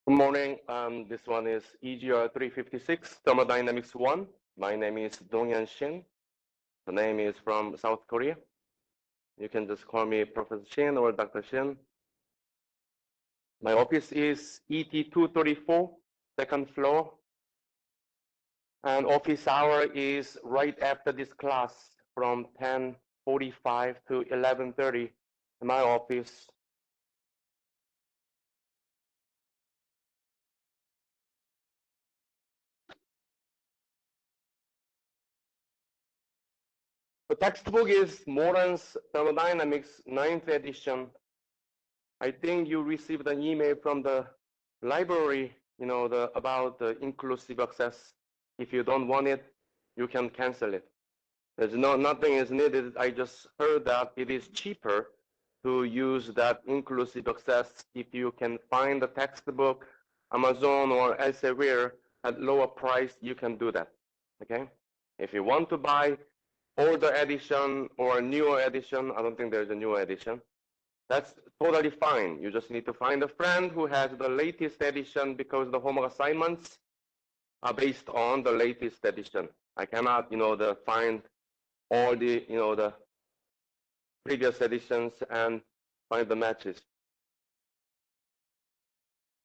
Good morning. This one is EGR356, Thermodynamics 1. My name is Dongyan Shin. The name is from South Korea. You can just call me Professor Shin or Dr. Shin. My office is ET234, second floor. And office hour is right after this class from 10:45 to 11:30 in my office. The textbook is Moran's Thermodynamics 9th edition. I think you received an email from the library, about the inclusive access. If you don't want it, you can cancel it. Nothing is needed. I just heard that it is cheaper to use that inclusive access if you can find the textbook, Amazon or elsewhere at lower price, you can do that. Okay? If you want to buy older edition or a newer edition, I don't think there's a newer edition. That's totally fine. You just need to find a friend who has the latest edition because the homework assignments are based on the latest edition. I cannot, find all the previous editions and find the matches.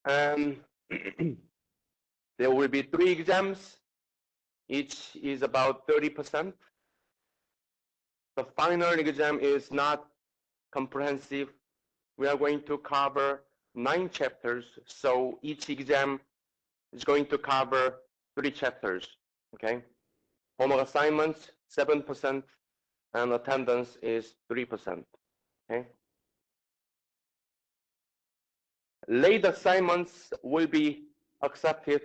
And there will be 3 exams. Each is about 30%. The final exam is not comprehensive. We are going to cover 9 chapters, so each exam is going to cover 3 chapters, okay? Homework assignments, 7%, and attendance is 3%, okay? Late assignments will be accepted,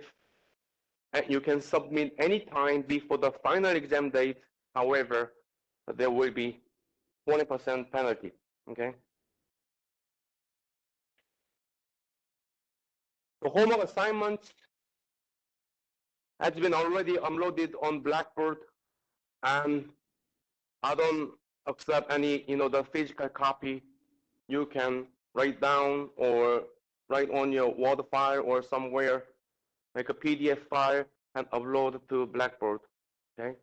and you can submit any time before the final exam date. However, there will be 20% penalty, okay? The homework assignments has been already uploaded on Blackboard, and I don't accept any, the physical copy. You can write down or write on your Word file or somewhere, make a PDF file and upload to Blackboard, okay?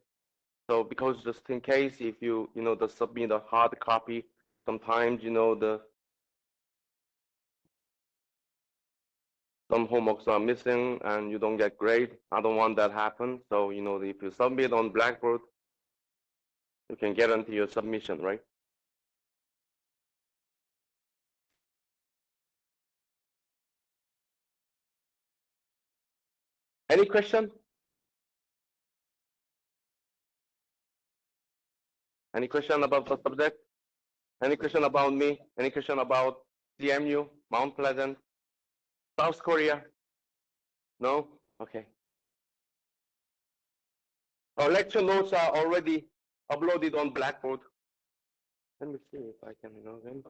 So because just in case if you, submit a hard copy, sometimes, some homeworks are missing and you don't get grade. I don't want that happen. So, if you submit on Blackboard, you can guarantee your submission, right? Any question? Any question about the subject? Any question about me? Any question about CMU, Mount Pleasant, South Korea? No? Okay. Our lecture notes are already uploaded on Blackboard. Let me see if I can them.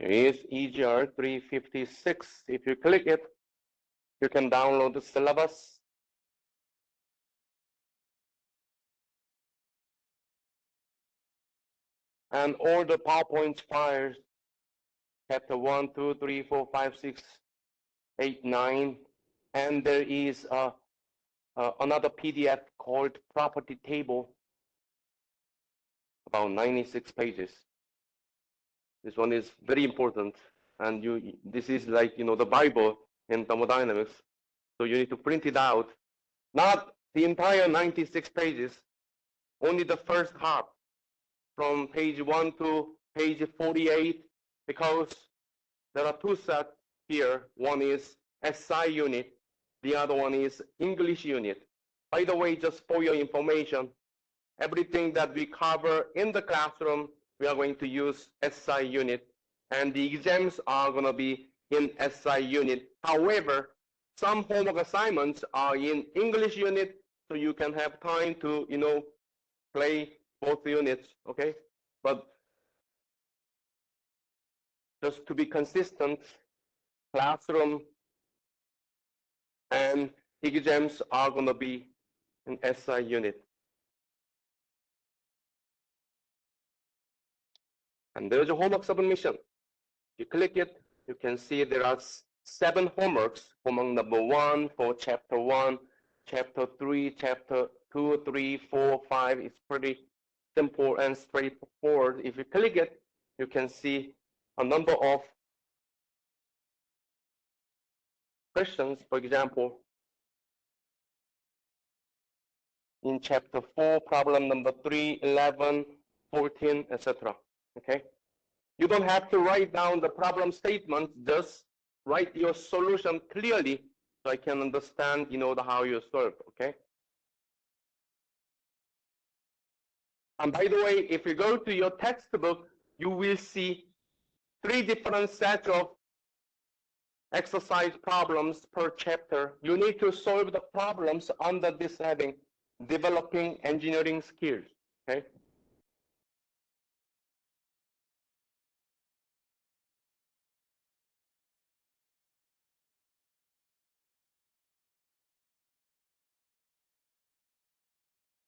Here is EGR356. If you click it, you can download the syllabus. And all the PowerPoint files, chapter 1, 2, 3, 4, 5, 6, 8, 9. And there is another PDF called property table, about 96 pages. This one is very important. And this is like, the Bible in thermodynamics. So you need to print it out, not the entire 96 pages, only the first half from page 1 to page 48, because there are two sets here. One is SI unit, the other one is English unit. By the way, just for your information, everything that we cover in the classroom, we are going to use SI unit, and the exams are going to be in SI unit. However, some homework assignments are in English unit, so you can have time to, play both units, okay? But just to be consistent, classroom and exams are going to be in SI unit. And there's a homework submission. You click it, you can see there are 7 homeworks. Homework number 1 for chapter 1, chapter 3, chapter 2, 3, 4, 5. It's pretty simple and straightforward. If you click it, you can see a number of questions. For example, in chapter 4, problem number 3, 11, 14, etc. Okay? You don't have to write down the problem statement, just write your solution clearly so I can understand, how you solve, okay? And by the way, if you go to your textbook, you will see 3 different sets of exercise problems per chapter. You need to solve the problems under this heading, developing engineering skills, okay?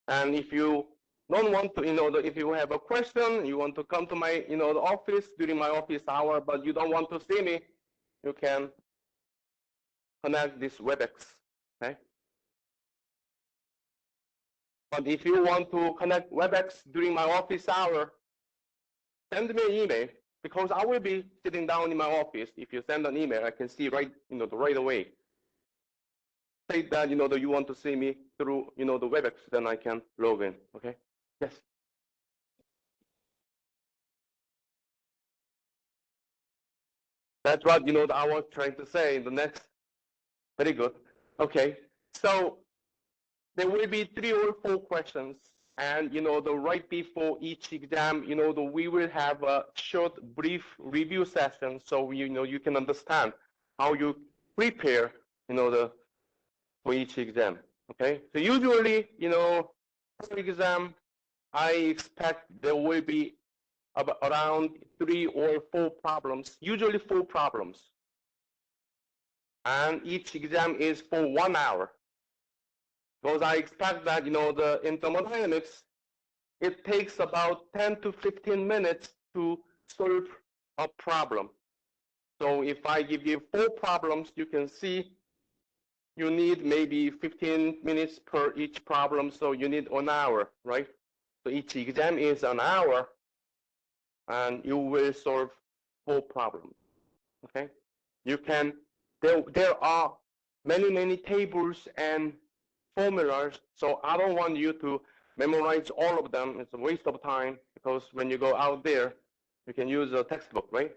And if you don't want to, if you have a question, you want to come to my, the office during my office hour, but you don't want to see me, you can connect this WebEx, okay? But if you want to connect WebEx during my office hour, send me an email, because I will be sitting down in my office. If you send an email, I can see right away. Say that, that you want to see me through, the WebEx, then I can log in, okay? Yes. That's what, I was trying to say in the next. Very good. Okay. So there will be 3 or 4 questions, and right before each exam, we will have a short, brief review session, so you can understand how you prepare, for each exam. Okay. So usually, for exam, I expect there will be around 3 or 4 problems, usually 4 problems, and each exam is for 1 hour. Because I expect that, in thermodynamics, it takes about 10 to 15 minutes to solve a problem. So if I give you 4 problems, you can see you need maybe 15 minutes per each problem, so you need 1 hour, right? So each exam is an hour, and you will solve 4 problems, okay? You can, there are many tables and formulas, so I don't want you to memorize all of them. It's a waste of time, because when you go out there, you can use a textbook, right?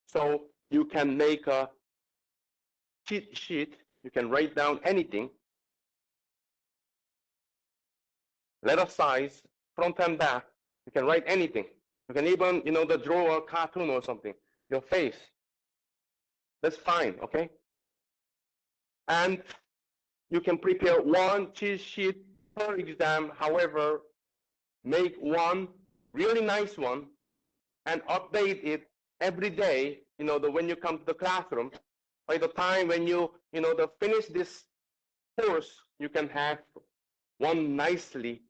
So you can make a cheat sheet. You can write down anything, letter size, front and back. You can write anything. You can even, draw a cartoon or something, your face. That's fine, okay? And you can prepare 1 cheat sheet per exam. However, make 1 really nice one and update it every day, when you come to the classroom. By the time when you, finish this course, you can have 1 nicely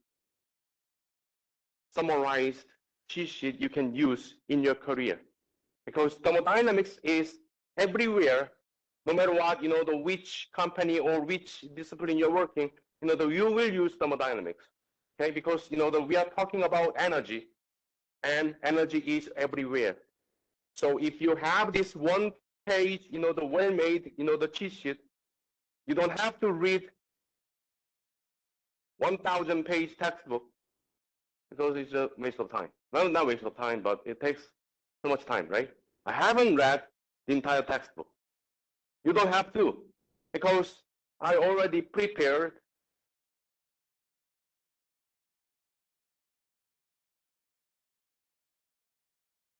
summarized cheat sheet you can use in your career. Because thermodynamics is everywhere, no matter what, which company or which discipline you're working, you will use thermodynamics, okay? Because, we are talking about energy, and energy is everywhere. So if you have this 1 page, the well-made, the cheat sheet, you don't have to read 1,000 page textbook. because it's a waste of time. Well, not waste of time, but it takes so much time, right? I haven't read the entire textbook. You don't have to, because I already prepared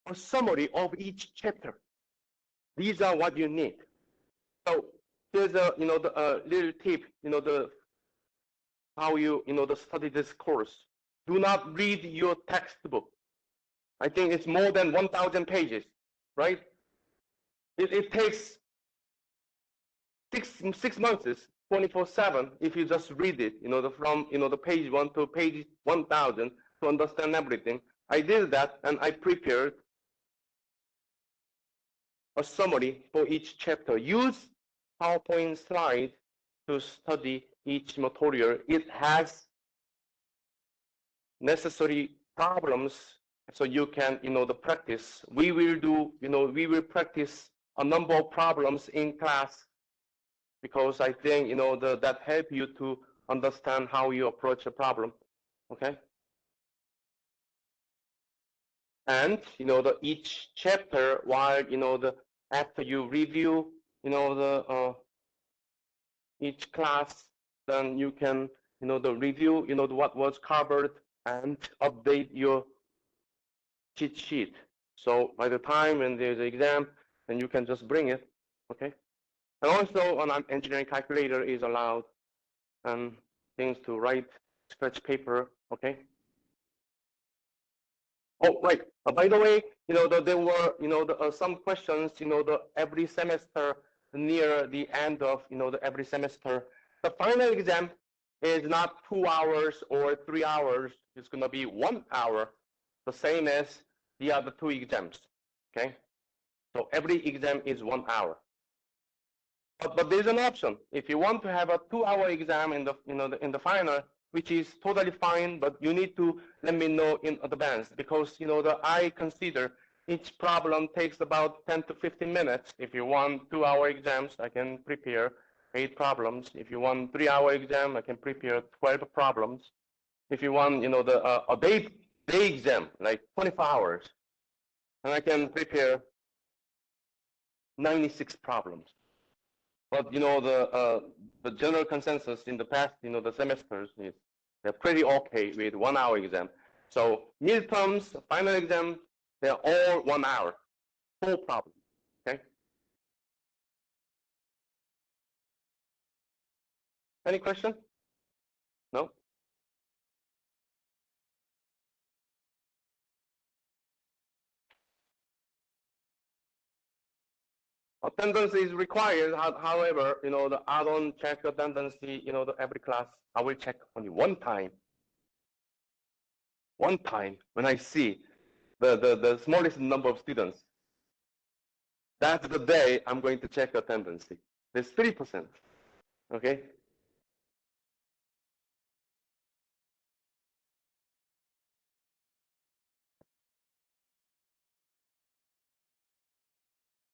a summary of each chapter. These are what you need. So here's a the little tip, the how you the study this course. Do not read your textbook. I think it's more than 1,000 pages, right? It takes six months, 24/7, if you just read it, from the page 1 to page 1,000 to understand everything. I did that, and I prepared a summary for each chapter. Use PowerPoint slide to study each material. It has necessary problems, so you can the practice. We will practice a number of problems in class, because I think that help you to understand how you approach a problem. Okay. And each chapter, while after you review each class, then you can the review what was covered and update your cheat sheet. So by the time when there's an exam, then you can just bring it. Okay. And also an engineering calculator is allowed, and things to write, scratch paper. Okay. Oh, right. By the way, there were, some questions, every semester near the end of, every semester. The final exam is not 2 hours or 3 hours. It's going to be 1 hour, the same as the other 2 exams. Okay. So every exam is 1 hour. But there's an option. If you want to have a 2-hour exam in the, in the final, which is totally fine, but you need to let me know in advance, because I consider each problem takes about 10 to 15 minutes. If you want 2-hour exams, I can prepare 8 problems. If you want 3-hour exam, I can prepare 12 problems. If you want a day exam, like 24 hours, and I can prepare 96 problems. But the general consensus in the past the semesters is they're pretty okay with 1-hour exam. So midterms, final exam, they're all 1 hour, no problem. Okay. Any question? No. Attendance is required. However, I don't check attendance. Every class I will check only one time. One time when I see the smallest number of students. That's the day I'm going to check attendance. There's 3%. Okay.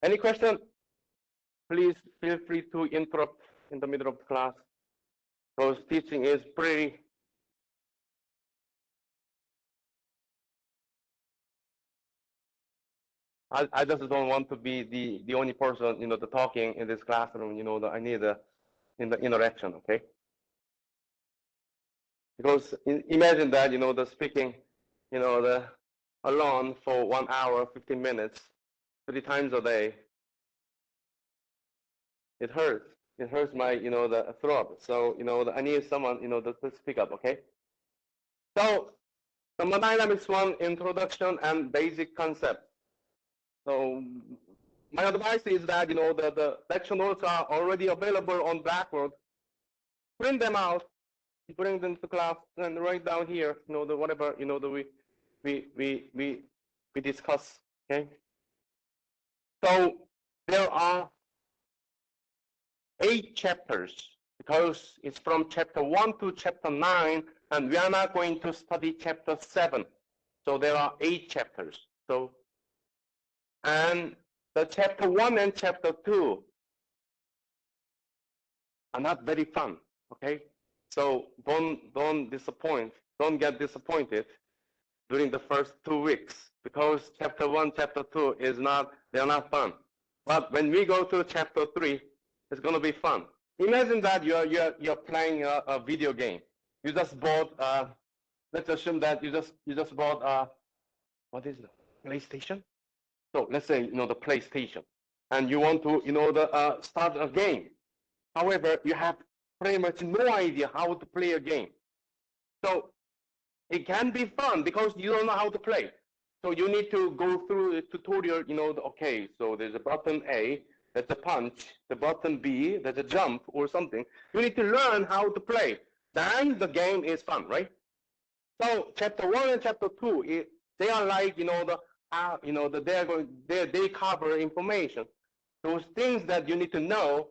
Any question? Please feel free to interrupt in the middle of the class, because teaching is pretty. I just don't want to be the only person, the talking in this classroom. I need the interaction. Okay. Because imagine that, the speaking, the alone for 1 hour, 15 minutes, 3 times a day. It hurts. It hurts my, the throat. So, I need someone, to speak up. Okay. So, Thermodynamics1 introduction and basic concept. So, my advice is that, the lecture notes are already available on Blackboard. Print them out, bring them to class, and write down here, the whatever, we discuss. Okay. So there are 8 chapters, because it's from chapter 1 to chapter 9, and we are not going to study chapter 7. So there are 8 chapters. So, and the chapter 1 and chapter 2 are not very fun. Okay. So don't get disappointed. during the first 2 weeks because chapter 1, chapter 2 they're not fun. But when we go to chapter 3, it's going to be fun. Imagine that you're playing a video game. You just bought, let's assume that you just bought, what is it, PlayStation? So let's say, the PlayStation. And you want to, start a game. However, you have pretty much no idea how to play a game. So it can be fun because you don't know how to play. So you need to go through a tutorial, okay, so there's a button A, that's a punch, the button B, that's a jump or something. You need to learn how to play. Then the game is fun, right? So chapter 1 and chapter 2, they are like, they cover information. Those things that you need to know,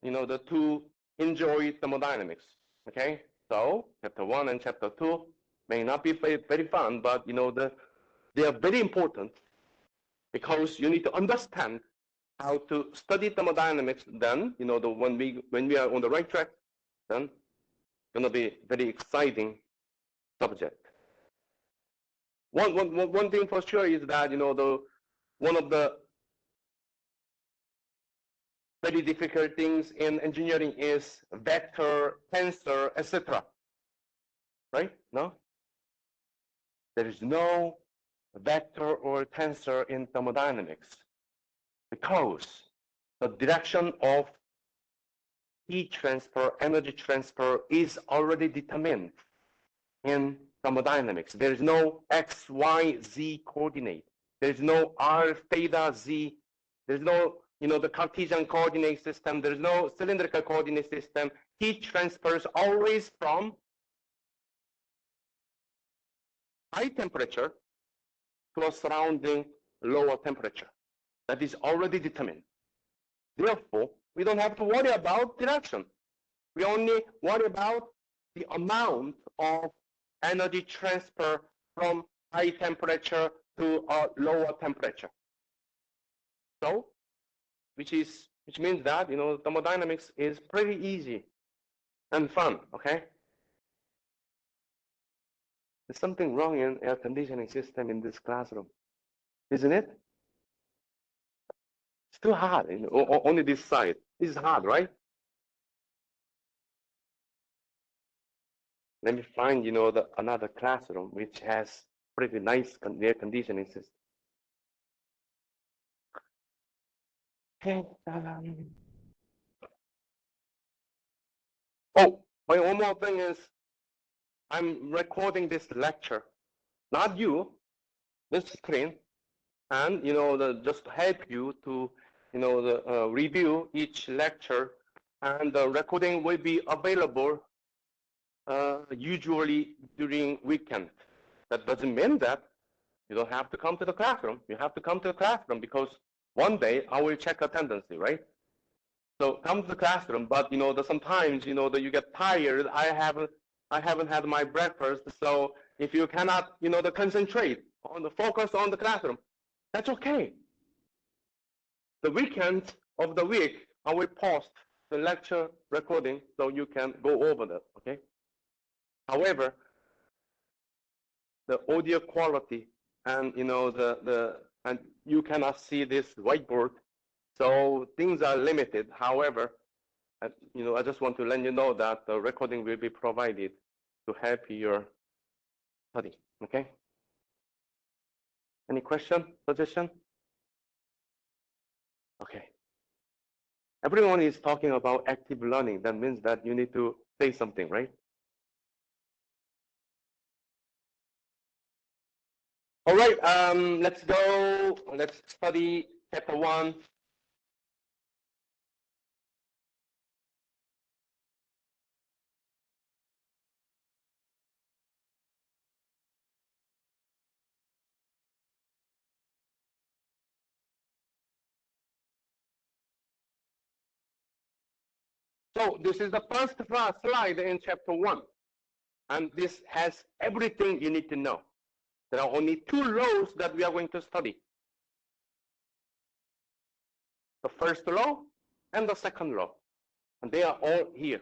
to enjoy thermodynamics, okay? So chapter 1 and chapter 2 may not be very, very fun, but, they are very important because you need to understand how to study thermodynamics. Then, when we are on the right track, then it's going to be very exciting subject. One thing for sure is that, one of the very difficult things in engineering is vector, tensor, etc. Right? No? There is no vector or tensor in thermodynamics because the direction of heat transfer, energy transfer is already determined in thermodynamics. There is no x, y, z coordinate. There is no r, theta, z. There's no, the Cartesian coordinate system. There's no cylindrical coordinate system. Heat transfers always from high temperature to a surrounding lower temperature. That is already determined. Therefore, we don't have to worry about direction. We only worry about the amount of energy transfer from high temperature to a lower temperature. So, which means that, thermodynamics is pretty easy and fun, okay? There's something wrong in air conditioning system in this classroom, isn't it? It's too hard, only this side. This is hard, right? Let me find, another classroom which has pretty nice air conditioning system. Okay. Oh, one more thing is I'm recording this lecture, not you, this screen, and just to help you to review each lecture, and the recording will be available usually during weekend. That doesn't mean that you don't have to come to the classroom. You have to come to the classroom because one day I will check attendance, right? So come to the classroom, but sometimes that you get tired. I haven't had my breakfast, so if you cannot concentrate on the focus on the classroom, that's okay. The weekend of the week, I will post the lecture recording so you can go over that, okay? However, the audio quality and and you cannot see this whiteboard, so things are limited. However, I just want to let you know that the recording will be provided to help your study, okay? Any question, suggestion? Okay. Everyone is talking about active learning. That means that you need to say something, right? All right, let's go. Let's study chapter 1. So this is the first slide in chapter 1. And this has everything you need to know. There are only 2 laws that we are going to study. The first law and the second law. And they are all here.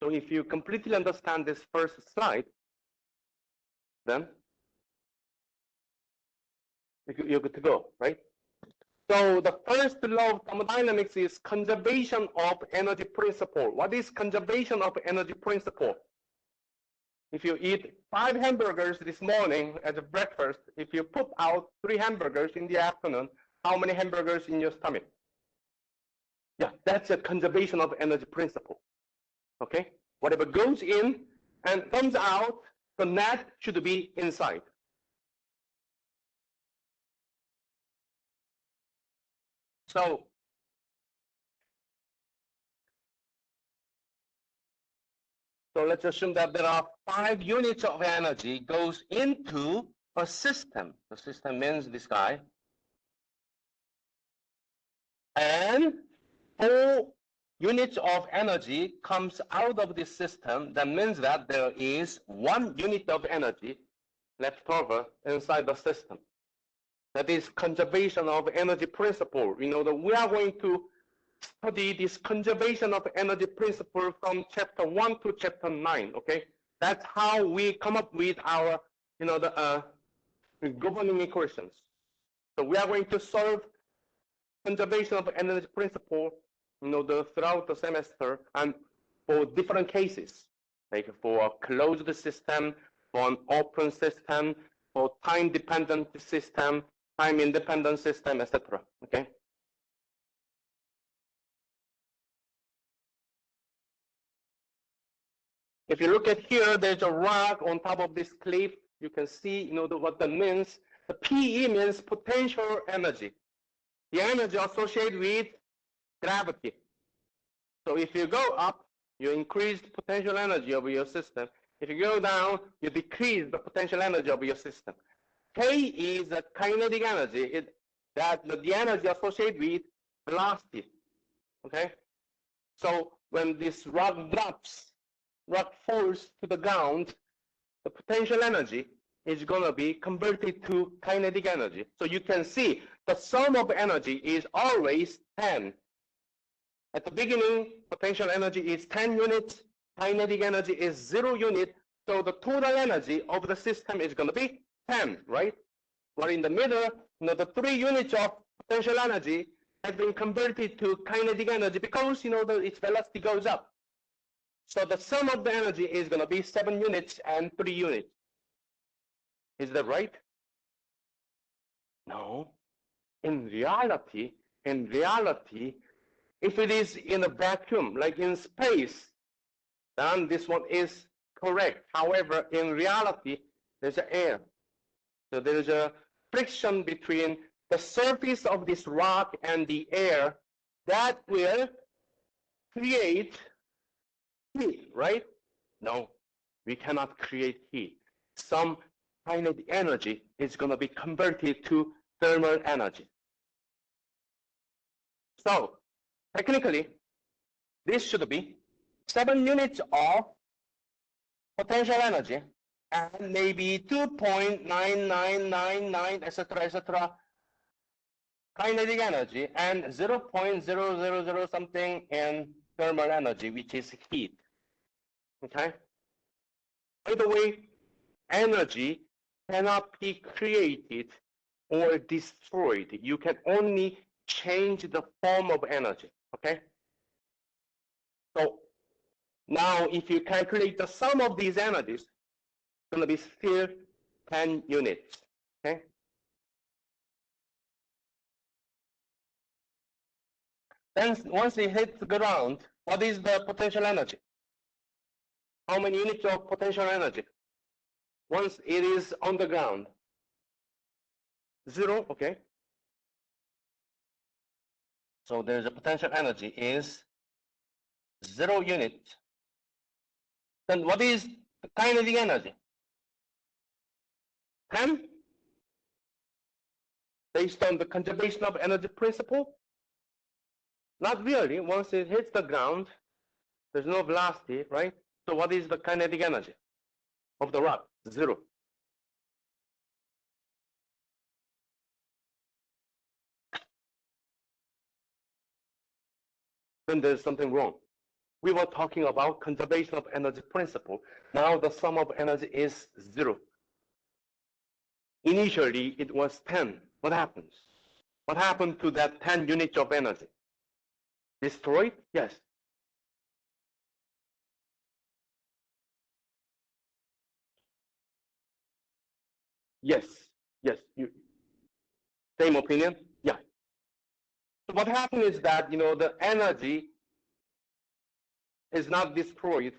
So if you completely understand this first slide, then you're good to go, right? So the first law of thermodynamics is conservation of energy principle. What is conservation of energy principle? If you eat 5 hamburgers this morning as a breakfast, if you put out 3 hamburgers in the afternoon, how many hamburgers in your stomach? Yeah, that's a conservation of energy principle. Okay? Whatever goes in and comes out, the net should be inside. So let's assume that there are 5 units of energy goes into a system. The system means this guy. And 4 units of energy comes out of this system. That means that there is 1 unit of energy left over inside the system. That is conservation of energy principle. You know that we are going to study this conservation of energy principle from chapter 1 to chapter 9. Okay, that's how we come up with our, the governing equations. So we are going to solve conservation of energy principle, throughout the semester, and for different cases, like for a closed system, for an open system, for time-dependent system, time-independent system, etc. Okay. If you look at here, there's a rock on top of this cliff. You can see, what that means. The PE means potential energy, the energy associated with gravity. So if you go up, you increase the potential energy of your system. If you go down, you decrease the potential energy of your system. K is the kinetic energy, the energy associated with velocity. Okay? So when this rock falls to the ground, the potential energy is going to be converted to kinetic energy. So you can see the sum of energy is always 10. At the beginning, potential energy is 10 units, kinetic energy is 0 unit, so the total energy of the system is going to be 10, right? But in the middle, the 3 units of potential energy has been converted to kinetic energy because, its velocity goes up. So the sum of the energy is going to be 7 units and 3 units. Is that right? No. In reality, if it is in a vacuum, like in space, then this one is correct. However, in reality, there's air. So there is a friction between the surface of this rock and the air that will create heat, right? No, we cannot create heat. Some kinetic energy is going to be converted to thermal energy. So technically, this should be 7 units of potential energy and maybe 2.9999, etc., kinetic energy, and 0.000 something in thermal energy, which is heat. Okay? By the way, energy cannot be created or destroyed. You can only change the form of energy. Okay? So now if you calculate the sum of these energies, it's going to be still 10 units. Okay? Then once it hits the ground, what is the potential energy? How many units of potential energy? Once it is on the ground, 0, okay? So there's a potential energy is 0 units. Then what is the kinetic energy? 10? Based on the conservation of energy principle? Not really. Once it hits the ground, there's no velocity, right? So what is the kinetic energy of the rock? 0. Then there's something wrong. We were talking about conservation of energy principle. Now the sum of energy is 0. Initially, it was 10. what happens? What happened to that 10 units of energy? Destroyed? Yes. Yes. Yes. Same opinion? Yeah. So what happened is that, the energy is not destroyed.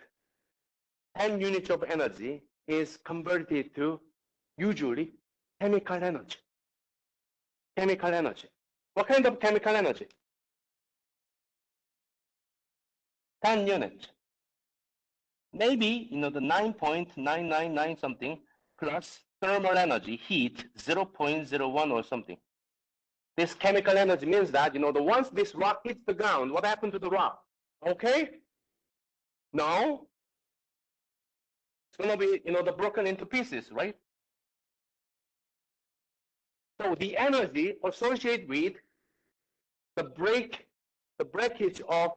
10 units of energy is converted to usually chemical energy. Chemical energy. What kind of chemical energy? 10 units. Maybe, the 9.999 something plus thermal energy, heat, 0.01 or something. This chemical energy means that, once this rock hits the ground, what happened to the rock? Okay? Now, it's going to be, broken into pieces, right? So the energy associated with the breakage of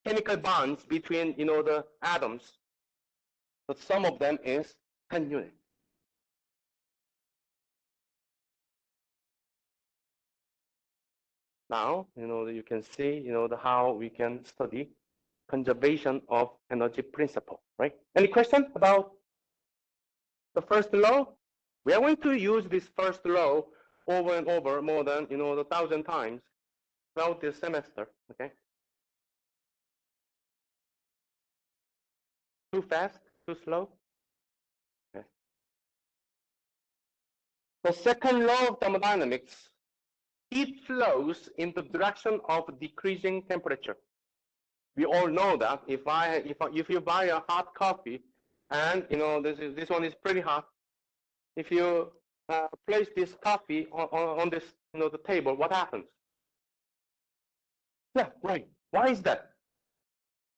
chemical bonds between, the atoms, the sum of them is 10 units. Now, you can see, how we can study conservation of energy principle, right? Any question about the first law? We are going to use this first law over and over more than, 1,000 times throughout this semester, okay? Too fast, too slow? Okay. The second law of thermodynamics, heat flows in the direction of decreasing temperature. We all know that if you buy a hot coffee and this one is pretty hot, if you place this coffee on this the table, what happens? Yeah, right. Why is that?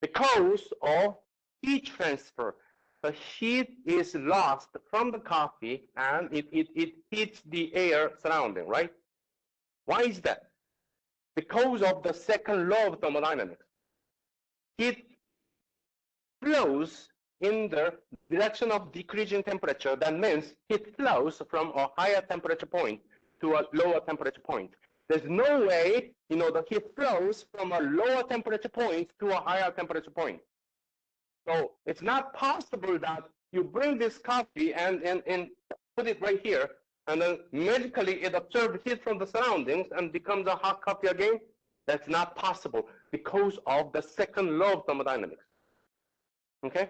Because of heat transfer. The heat is lost from the coffee and it heats the air surrounding, right? Why is that? Because of the second law of thermodynamics. Heat flows in the direction of decreasing temperature. That means heat flows from a higher temperature point to a lower temperature point. There's no way, the heat flows from a lower temperature point to a higher temperature point. So it's not possible that you bring this coffee and put it right here, and then magically it absorbs heat from the surroundings and becomes a hot coffee again. That's not possible because of the second law of thermodynamics. Okay?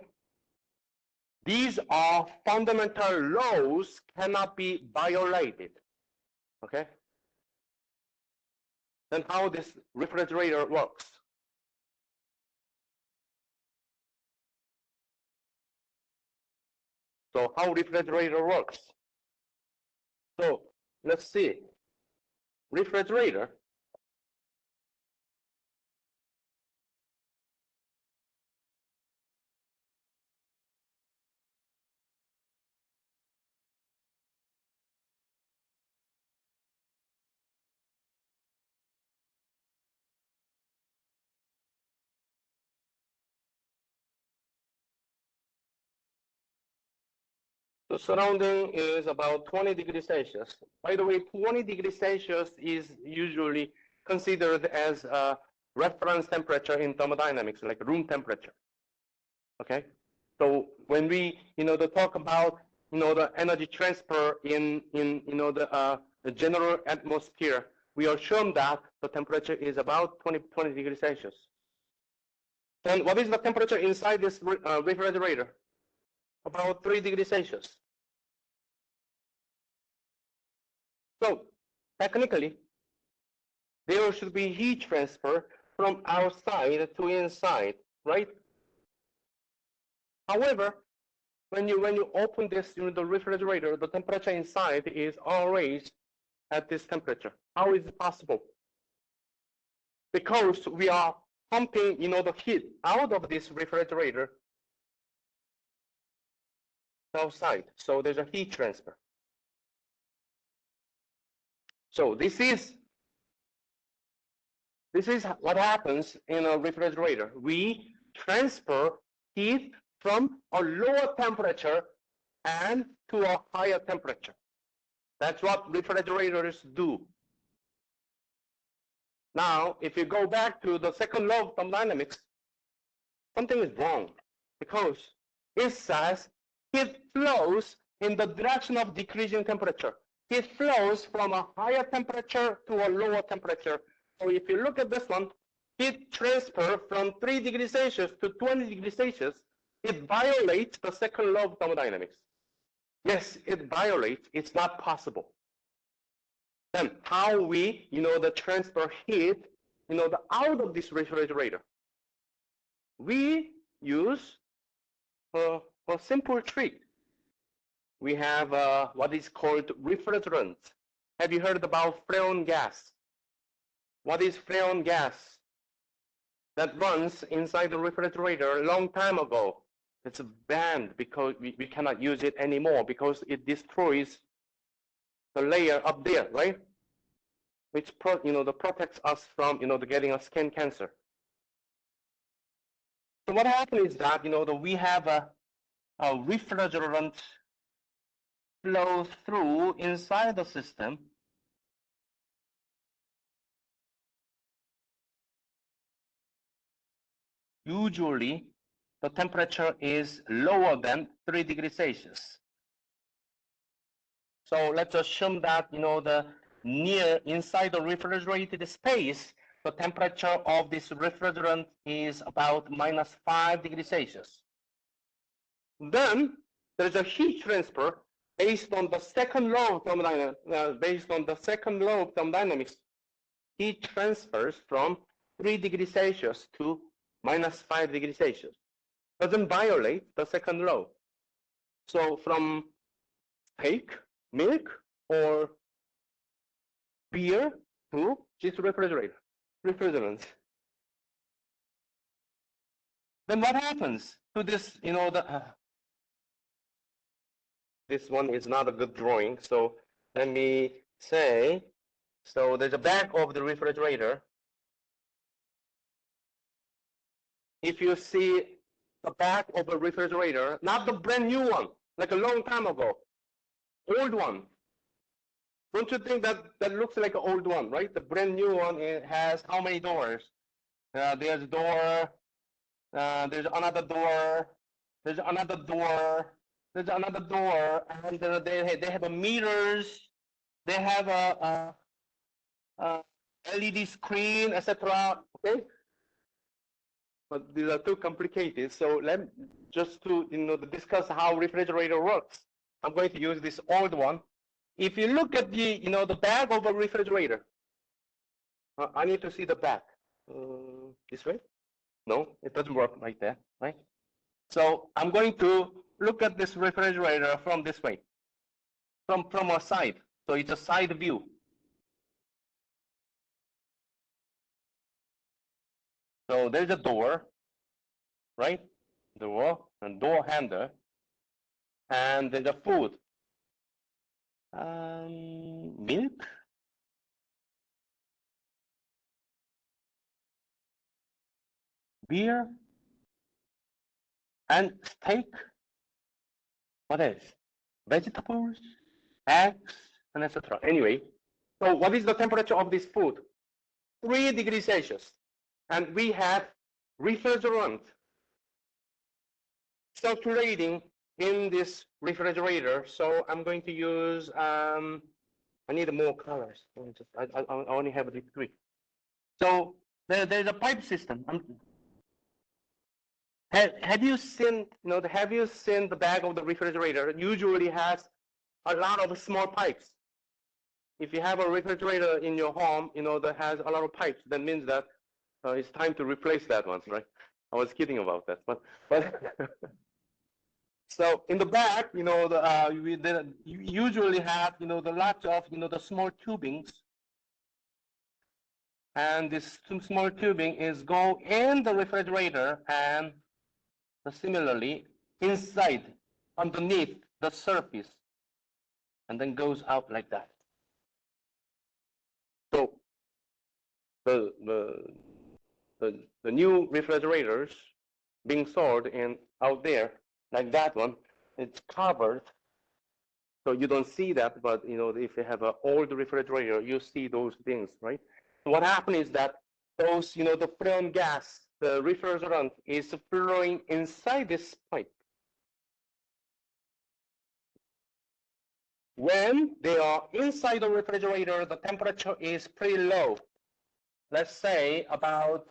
These are fundamental laws, cannot be violated. Okay? Then how this refrigerator works. So how refrigerator works. So let's see. Refrigerator. The surrounding is about 20 degrees Celsius. By the way, 20 degrees Celsius is usually considered as a reference temperature in thermodynamics, like room temperature. Okay? So when we, talk about, the energy transfer in the general atmosphere, we assume that the temperature is about 20 degrees Celsius. Then what is the temperature inside this refrigerator? About 3 degrees Celsius. So technically, there should be heat transfer from outside to inside, right? However, when you open this, the refrigerator, the temperature inside is always at this temperature. How is it possible? Because we are pumping, the heat out of this refrigerator outside. So there's a heat transfer. So this is what happens in a refrigerator. We transfer heat from a lower temperature and to a higher temperature. That's what refrigerators do. Now, if you go back to the second law of thermodynamics, something is wrong, because it says heat flows in the direction of decreasing temperature. Heat flows from a higher temperature to a lower temperature. So if you look at this one, heat transfer from 3 degrees Celsius to 20 degrees Celsius, it violates the second law of thermodynamics. Yes, it violates. It's not possible. Then how we, the transfer heat, out of this refrigerator? We use a simple trick. We have what is called refrigerant. Have you heard about freon gas? What is freon gas? That runs inside the refrigerator a long time ago. It's banned because we cannot use it anymore because it destroys the layer up there, right? Which protects us from getting a skin cancer. So what happens is that we have a refrigerant flow through inside the system. Usually, the temperature is lower than 3 degrees Celsius. So let's assume that the near inside the refrigerated space, the temperature of this refrigerant is about -5 degrees Celsius. Then there's a heat transfer based on the second law of thermodynamics. Heat transfers from 3 degrees Celsius to -5 degrees Celsius. Doesn't violate the second law. So from steak, milk, or beer to this refrigerant. Then what happens to this, this one is not a good drawing, so let me say, so there's a back of the refrigerator. If you see the back of a refrigerator, not the brand new one, like a long time ago, old one. Don't you think that looks like an old one, right? The brand new one, it has how many doors? There's a door, there's another door, there's another door, there's another door, and they have a meters, they have a LED screen, etc. Okay, but these are too complicated. So just to discuss how refrigerator works, I'm going to use this old one. If you look at the the back of a refrigerator, I need to see the back. This way? No, it doesn't work like that, right? So I'm going to look at this refrigerator from this way, from a side. So it's a side view. So there's a door, right? Door and door handle, and there's a food. Milk, beer, and steak. What else? Vegetables, eggs, and etc. Anyway, so what is the temperature of this food? 3 degrees Celsius. And we have refrigerant circulating in this refrigerator. So I'm going to use, I need more colors. I only have the 3. So there's a pipe system. Have you seen, have you seen the back of the refrigerator? It usually has a lot of small pipes. If you have a refrigerator in your home, that has a lot of pipes, that means that it's time to replace that one, right? I was kidding about that, but so in the back, we usually have, the lots of, the small tubings, and this small tubing is go in the refrigerator and similarly inside, underneath the surface, and then goes out like that. So the new refrigerators being sold out there, like that one, it's covered So you don't see that, but if you have an old refrigerator, you see those things, right? So what happens is that those, the freon gas, the refrigerant is flowing inside this pipe. When they are inside the refrigerator, the temperature is pretty low. Let's say about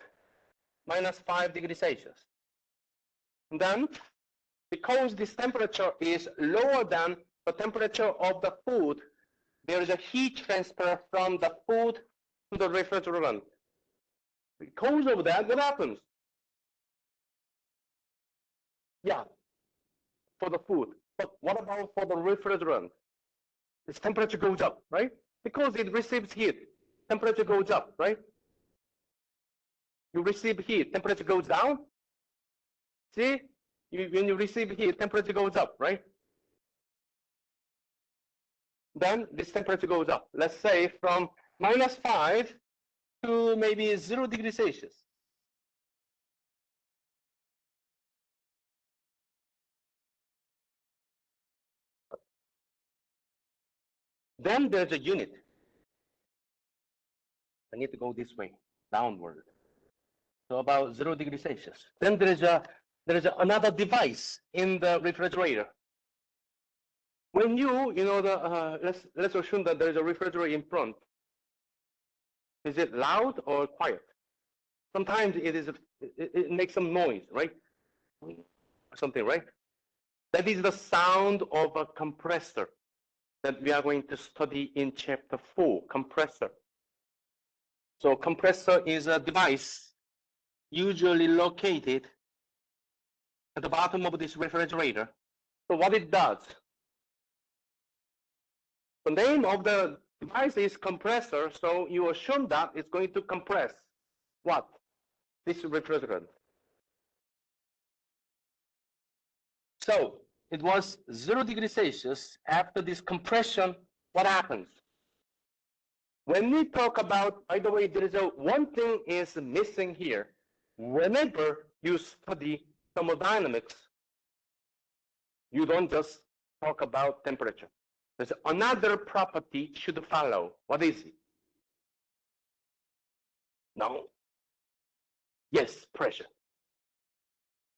-5 degrees Celsius. And then, because this temperature is lower than the temperature of the food, there is a heat transfer from the food to the refrigerant. Because of that, what happens? Yeah, for the food. But what about for the refrigerant? Its temperature goes up, right? Because it receives heat, temperature goes up, right? You receive heat, temperature goes down. See, when you receive heat, temperature goes up, right? Then this temperature goes up. Let's say from -5 to maybe 0 degrees Celsius. Then there's a unit. I need to go this way, downward. So about 0 degrees Celsius. Then there is another device in the refrigerator. When let's assume that there is a refrigerator in front. Is it loud or quiet? Sometimes it makes some noise, right? Something, right? That is the sound of a compressor that we are going to study in chapter 4, compressor. So compressor is a device usually located at the bottom of this refrigerator. So what it does, the name of the device is compressor, so you assume that it's going to compress what? This refrigerant. So it was 0 degrees Celsius. After this compression, what happens? When we talk about, by the way, there is one thing is missing here. Whenever you study thermodynamics, you don't just talk about temperature. There's another property should follow. What is it? No? Yes, pressure.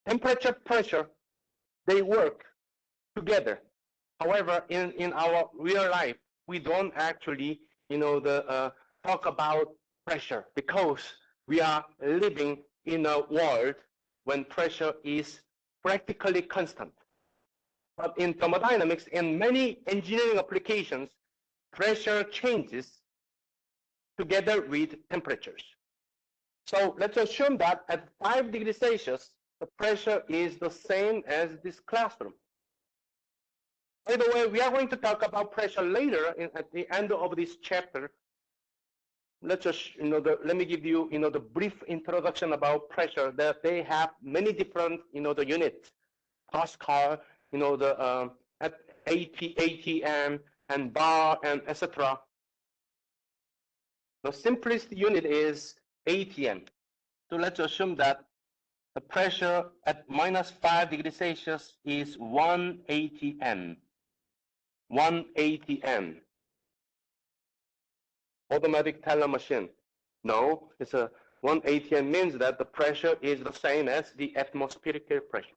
Temperature, pressure, they work together. However, in our real life, we don't actually, talk about pressure because we are living in a world when pressure is practically constant. But in thermodynamics, in many engineering applications, pressure changes together with temperatures. So let's assume that at 5 degrees Celsius, the pressure is the same as this classroom. By the way, we are going to talk about pressure later at the end of this chapter. Let's just, let me give you, the brief introduction about pressure. That they have many different, the units, Pascal, ATM and bar and etc. The simplest unit is ATM. So let's assume that the pressure at -5 degrees Celsius is 1 ATM. 1 ATM. Automatic teller machine. No, it's 1 ATM means that the pressure is the same as the atmospheric pressure.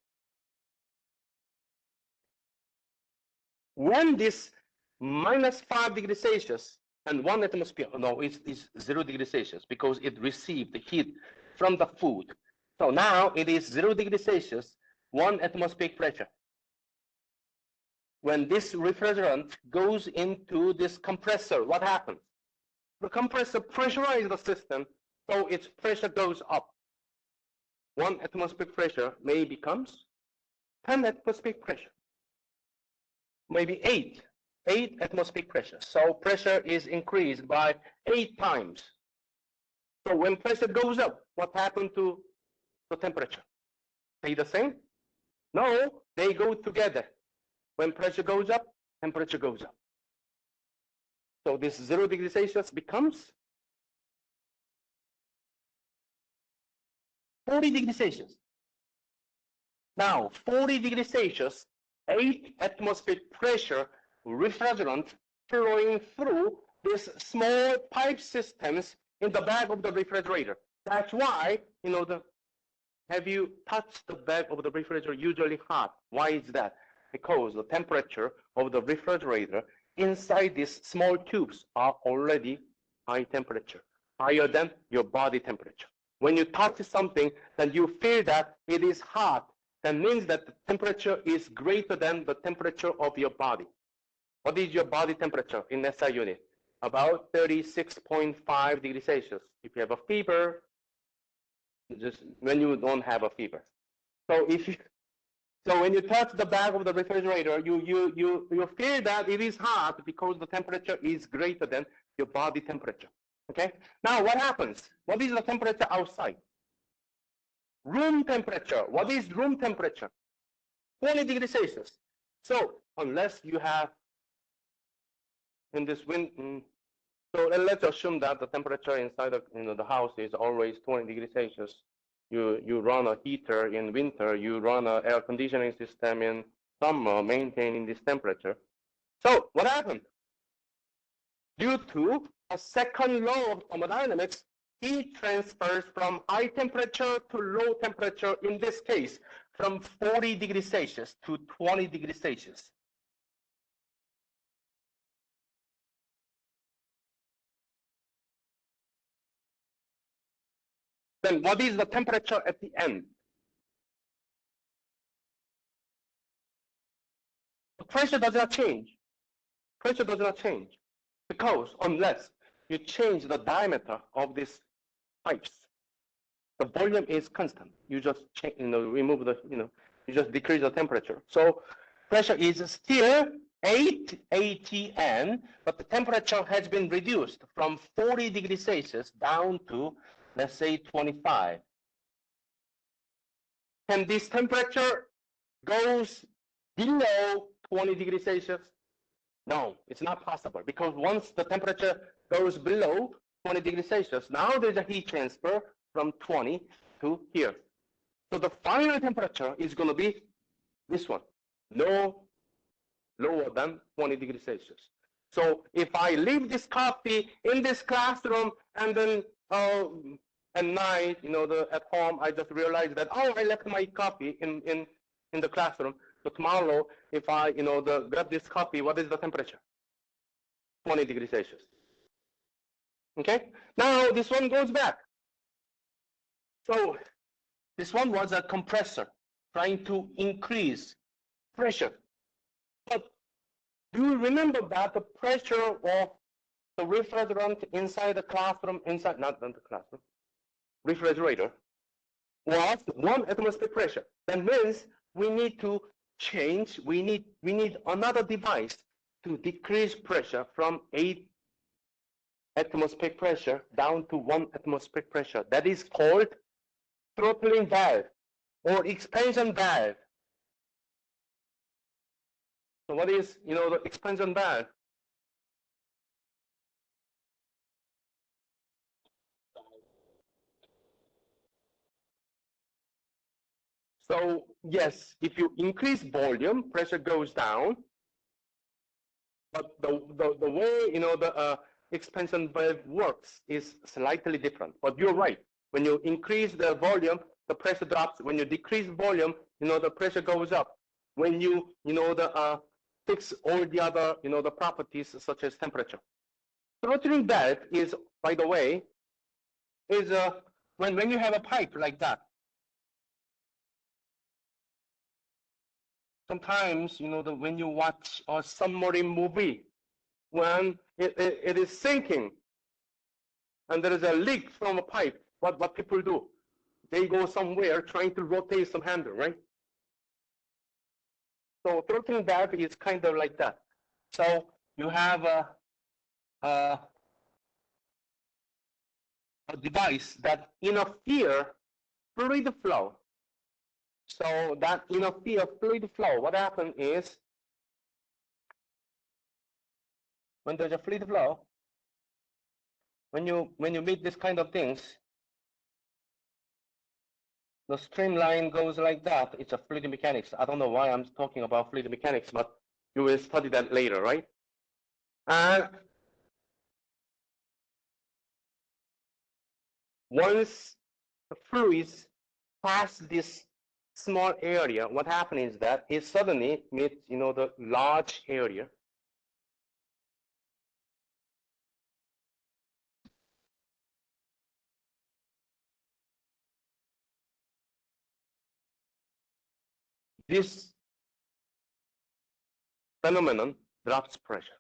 When this -5 degrees Celsius and 1 atmosphere, no, it's 0 degrees Celsius because it received the heat from the food. So now it is 0 degrees Celsius, 1 atmospheric pressure. When this refrigerant goes into this compressor, what happens? The compressor pressurizes the system, so its pressure goes up. 1 atmospheric pressure may becomes 10 atmospheric pressure, maybe 8 atmospheric pressure. So pressure is increased by 8 times. So when pressure goes up, what happened to the temperature? Stay the same? No, they go together. When pressure goes up, temperature goes up. So this 0 degrees Celsius becomes 40 degrees Celsius. Now, 40 degrees Celsius, 8 atmospheric pressure refrigerant flowing through these small pipe systems in the back of the refrigerator. That's why, have you touched the back of the refrigerator usually hot? Why is that? Because the temperature of the refrigerator inside these small tubes are already high temperature, higher than your body temperature. When you touch something, then you feel that it is hot. That means that the temperature is greater than the temperature of your body. What is your body temperature in SI unit? About 36.5 degrees Celsius. If you have a fever, just when you don't have a fever. So when you touch the back of the refrigerator, you feel that it is hot because the temperature is greater than your body temperature. Okay. Now what happens? What is the temperature outside? Room temperature. What is room temperature? 20 degrees Celsius. So unless you have in this wind, so let's assume that the temperature inside the house is always 20 degrees Celsius. You run a heater in winter, you run an air conditioning system in summer, maintaining this temperature. So what happened? Due to a second law of thermodynamics, heat transfers from high temperature to low temperature, in this case, from 40 degrees Celsius to 20 degrees Celsius. Then what is the temperature at the end? The pressure does not change. Pressure does not change because unless you change the diameter of these pipes, the volume is constant. You just change, remove the, you just decrease the temperature. So pressure is still 8 atm, but the temperature has been reduced from 40 degrees Celsius down to, let's say, 25. And this temperature goes below 20 degrees Celsius? No, it's not possible because once the temperature goes below 20 degrees Celsius, now there's a heat transfer from 20 to here. So the final temperature is going to be this one, no lower than 20 degrees Celsius. So if I leave this coffee in this classroom and then at night, at home, I just realized that, oh, I left my coffee in the classroom. So tomorrow, if I, grab this coffee, what is the temperature? 20 degrees Celsius. Okay. Now this one goes back. So this one was a compressor trying to increase pressure. But do you remember that the pressure of the refrigerant inside the classroom, not the classroom, refrigerator, was 1 atmospheric pressure? That means we need to change, we need another device to decrease pressure from 8 atmospheric pressure down to 1 atmospheric pressure. That is called throttling valve or expansion valve. So what is, the expansion valve? So yes, if you increase volume, pressure goes down. But the way, the expansion valve works is slightly different. But you're right. When you increase the volume, the pressure drops. When you decrease volume, the pressure goes up. When you, fix all the other, the properties such as temperature. Throttling valve is, by the way, is when you have a pipe like that. Sometimes, when you watch a submarine movie, when it is sinking and there is a leak from a pipe, what people do? They go somewhere trying to rotate some handle, right? So throttling valve is kind of like that. So you have a device that interferes fluid flow. So that interferes fluid flow. What happens is when there's a fluid flow, when you meet this kind of things, the streamline goes like that. It's a fluid mechanics. I don't know why I'm talking about fluid mechanics, but You will study that later, right? And once the fluids pass this small area, what happens is that it suddenly meets, the large area. This phenomenon drops pressure.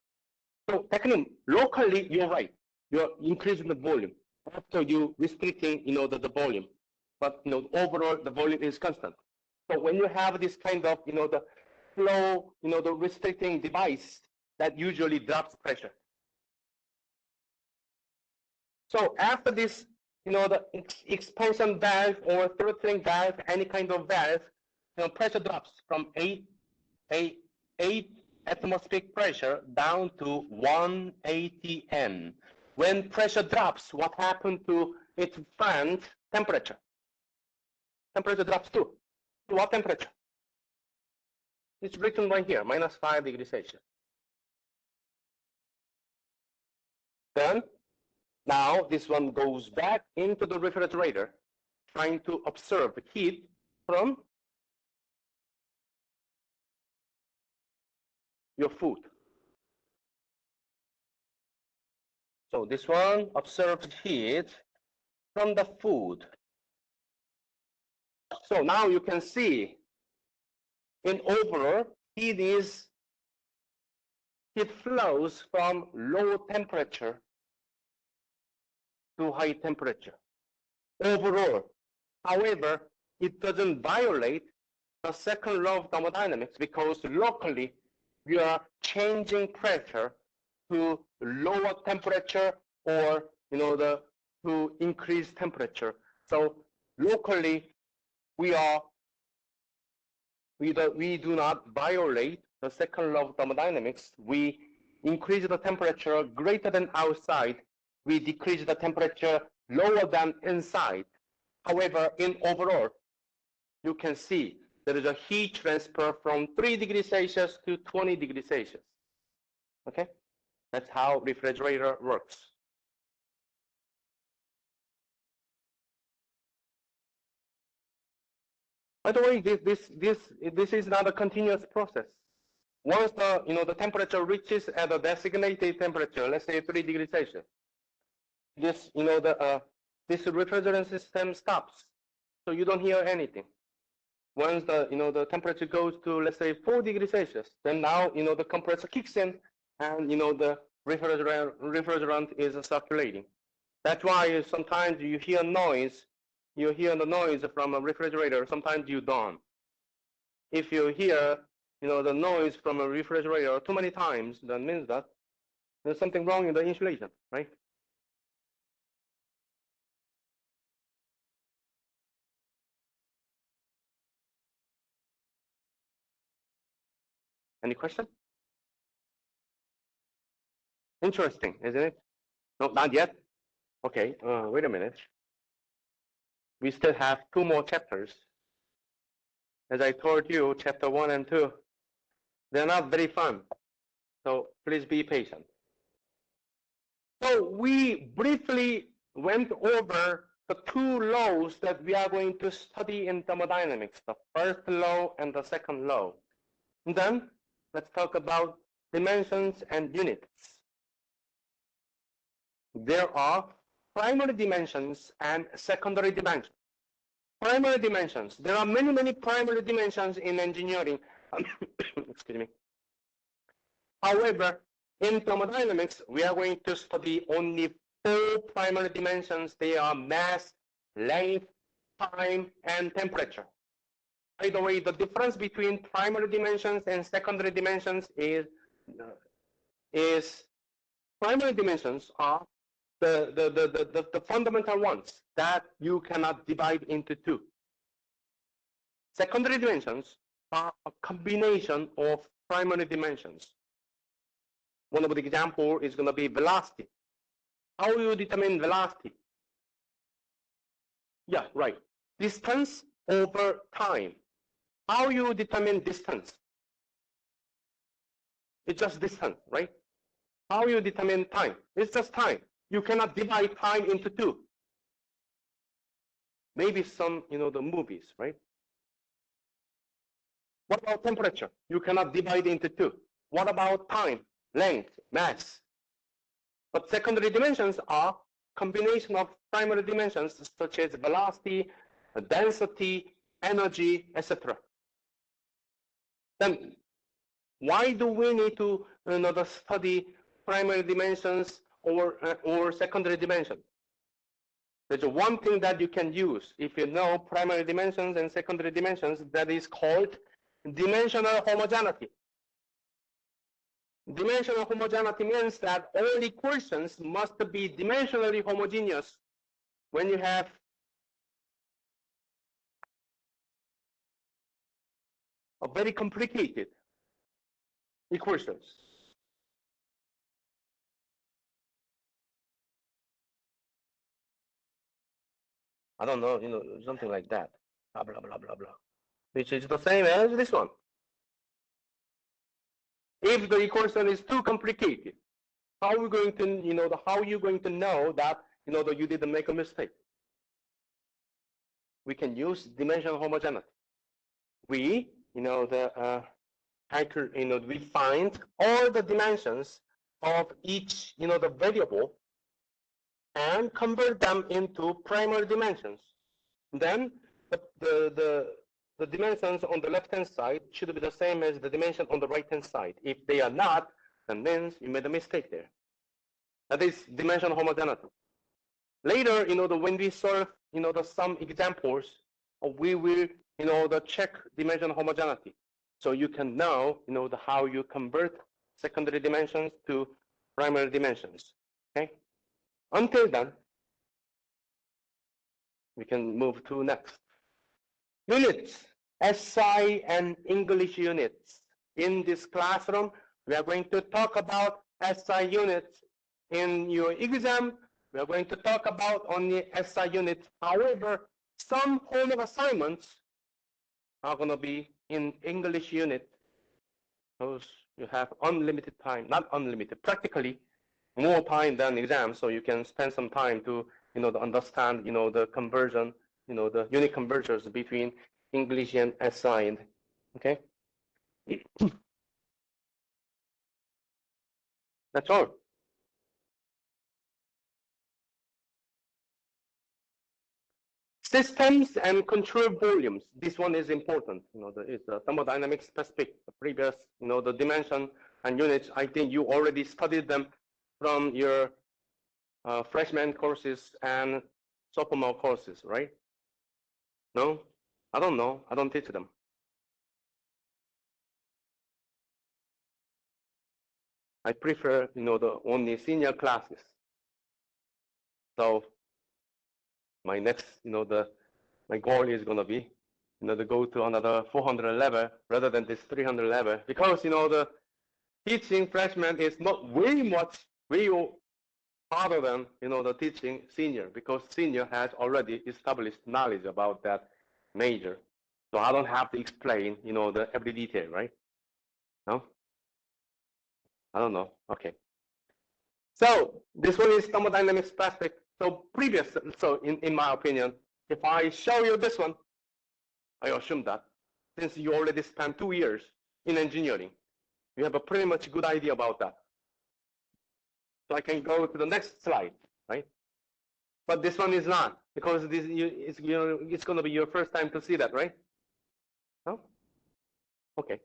So technically, locally, you're right. You're increasing the volume after you restricting, the volume. But, overall, the volume is constant. So when you have this kind of, the flow, the restricting device, that usually drops pressure. So after this, the expansion valve or throttling valve, any kind of valve, pressure drops from 8 atmospheric pressure down to 180 N. When pressure drops, what happened to its friend, temperature? Temperature drops too. To what temperature? It's written right here, -5 degrees Celsius. Then, now this one goes back into the refrigerator, trying to observe the heat from your food. So this one observes heat from the food. So now you can see in overall, it flows from low temperature to high temperature overall. However, it doesn't violate the second law of thermodynamics because locally we are changing pressure to lower temperature or to increase temperature. So locally we do not violate the second law of thermodynamics. We increase the temperature greater than outside. We decrease the temperature lower than inside. However, in overall, you can see there is a heat transfer from 3 degrees Celsius to 20 degrees Celsius. Okay? That's how refrigerator works. By the way, this is not a continuous process. Once the temperature reaches at a designated temperature, let's say 3 degrees Celsius, this this refrigerant system stops, so you don't hear anything. Once the temperature goes to, let's say, 4 degrees Celsius, then now the compressor kicks in, and the refrigerant is circulating. That's why sometimes you hear noise. You hear the noise from a refrigerator. Sometimes you don't. If you hear the noise from a refrigerator too many times, that means that there's something wrong in the insulation, right? Any question? Interesting, isn't it? No, not yet. Okay, wait a minute. We still have 2 more chapters. As I told you, chapter 1 and 2, they're not very fun. So please be patient. So we briefly went over the 2 laws that we are going to study in thermodynamics, the first law and the second law. And then let's talk about dimensions and units. There are primary dimensions and secondary dimensions. Primary dimensions. There are many primary dimensions in engineering. Excuse me. However, in thermodynamics, we are going to study only 4 primary dimensions. They are mass, length, time, and temperature. By the way, the difference between primary dimensions and secondary dimensions is primary dimensions are the fundamental ones that you cannot divide into 2. Secondary dimensions are a combination of primary dimensions. One of the examples is going to be velocity. How you determine velocity? Yeah, right. Distance over time. How you determine distance? It's just distance, right? How you determine time? It's just time. You cannot divide time into two. Maybe some, the movies, right? What about temperature? You cannot divide into two. What about time, length, mass? But secondary dimensions are combination of primary dimensions such as velocity, density, energy, etc. Then why do we need to study primary dimensions or secondary dimensions? There's one thing that you can use if you know primary dimensions and secondary dimensions, that is called dimensional homogeneity. Dimensional homogeneity means that all equations must be dimensionally homogeneous when you have a very complicated equations. I don't know, something like that. Blah, blah, blah, blah, blah. Which is the same as this one. If the equation is too complicated, how are we going to, how are you going to know that, that you didn't make a mistake? We can use dimensional homogeneity. We, we find all the dimensions of each, the variable and convert them into primary dimensions. Then the dimensions on the left-hand side should be the same as the dimension on the right-hand side. If they are not, then means you made a mistake there. That is dimensional homogeneity. Later, when we solve, some examples, we will, check dimensional homogeneity. So you can know, how you convert secondary dimensions to primary dimensions. Okay. Until then, we can move to next. Units, SI and English units. In this classroom, we are going to talk about SI units. In your exam, we are going to talk about only SI units. However, some homework assignments are going to be in English unit. Those you have unlimited time, not unlimited, practically more time than exam, so you can spend some time to, to understand, the conversion, the unit conversions between English and SI. Okay. That's all. Systems and control volumes. This one is important. It's the thermodynamics specific. The previous, the dimension and units. I think you already studied them from your freshman courses and sophomore courses, right? No, I don't know. I don't teach them. I prefer, the only senior classes. So my next, my goal is going to be, to go to another 400 level rather than this 300 level, because, the teaching freshman is not way harder than, the teaching senior, because senior has already established knowledge about that major. So I don't have to explain, the every detail, right? No? I don't know. Okay. So this one is thermodynamics specific. So in my opinion, if I show you this one, I assume that since you already spent 2 years in engineering, you have a pretty much good idea about that. So I can go to the next slide, right? But this one is not, because it's going to be your first time to see that, right? No? Okay.